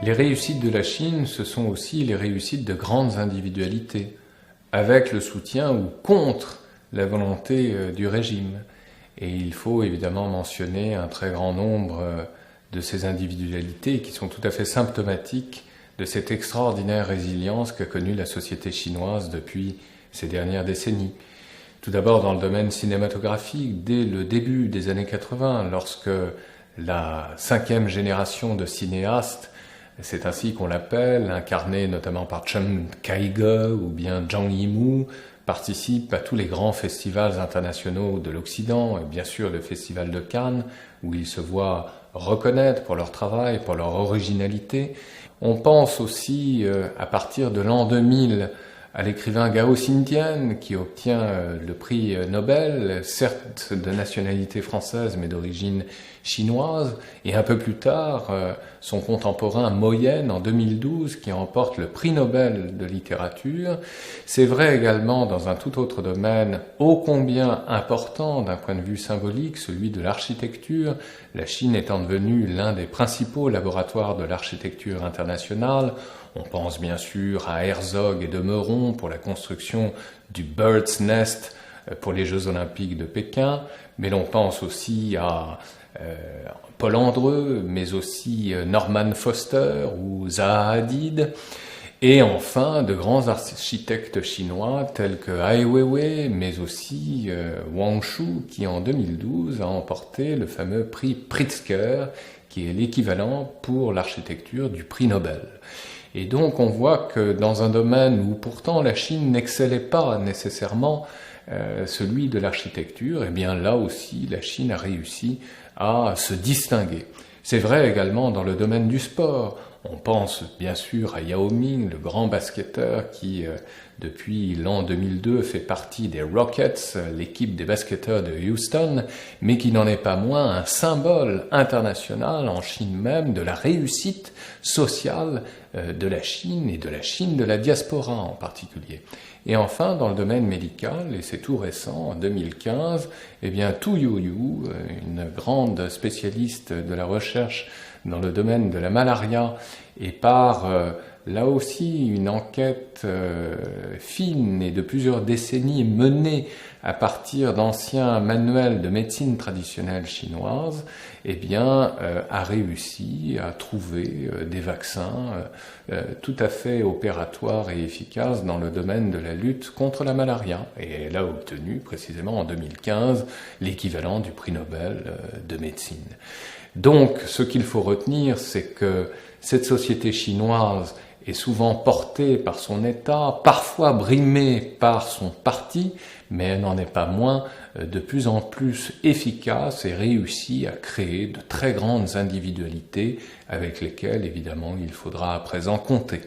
Les réussites de la Chine, ce sont aussi les réussites de grandes individualités, avec le soutien ou contre la volonté du régime. Et il faut évidemment mentionner un très grand nombre de ces individualités qui sont tout à fait symptomatiques de cette extraordinaire résilience qu'a connue la société chinoise depuis ces dernières décennies. Tout d'abord dans le domaine cinématographique, dès le début des années 80, lorsque la 5e génération de cinéastes, c'est ainsi qu'on l'appelle, incarnée notamment par Chen Kaige ou bien Zhang Yimou, participe à tous les grands festivals internationaux de l'Occident, et bien sûr le Festival de Cannes, où ils se voient reconnaître pour leur travail, pour leur originalité. On pense aussi, à partir de l'an 2000, à l'écrivain Gao Xingdian, qui obtient le prix Nobel, certes de nationalité française, mais d'origine chinoise, et un peu plus tard, son contemporain Mo Yen, en 2012, qui remporte le prix Nobel de littérature. C'est vrai également dans un tout autre domaine, ô combien important d'un point de vue symbolique, celui de l'architecture, la Chine étant devenue l'un des principaux laboratoires de l'architecture internationale. On pense bien sûr à Herzog et de Meuron pour la construction du Bird's Nest pour les Jeux Olympiques de Pékin, mais l'on pense aussi à Paul Andreu, mais aussi Norman Foster ou Zaha Hadid, et enfin de grands architectes chinois tels que Ai Weiwei, mais aussi Wang Shu, qui en 2012 a emporté le fameux prix Pritzker, qui est l'équivalent pour l'architecture du prix Nobel. Et donc on voit que dans un domaine où pourtant la Chine n'excellait pas nécessairement, celui de l'architecture, eh bien là aussi la Chine a réussi à se distinguer. C'est vrai également dans le domaine du sport. On pense bien sûr à Yao Ming, le grand basketteur qui, depuis l'an 2002, fait partie des Rockets, l'équipe des basketteurs de Houston, mais qui n'en est pas moins un symbole international en Chine même de la réussite sociale de la Chine et de la Chine de la diaspora en particulier. Et enfin, dans le domaine médical, et c'est tout récent, en 2015, eh bien, Tu Youyou, une grande spécialiste de la recherche dans le domaine de la malaria, et par là aussi une enquête fine et de plusieurs décennies menée à partir d'anciens manuels de médecine traditionnelle chinoise, eh bien, a réussi à trouver des vaccins tout à fait opératoires et efficaces dans le domaine de la lutte contre la malaria. Et elle a obtenu précisément en 2015 l'équivalent du prix Nobel de médecine. Donc, ce qu'il faut retenir, c'est que cette société chinoise est souvent portée par son État, parfois brimée par son parti, mais elle n'en est pas moins de plus en plus efficace et réussit à créer de très grandes individualités avec lesquelles, évidemment, il faudra à présent compter.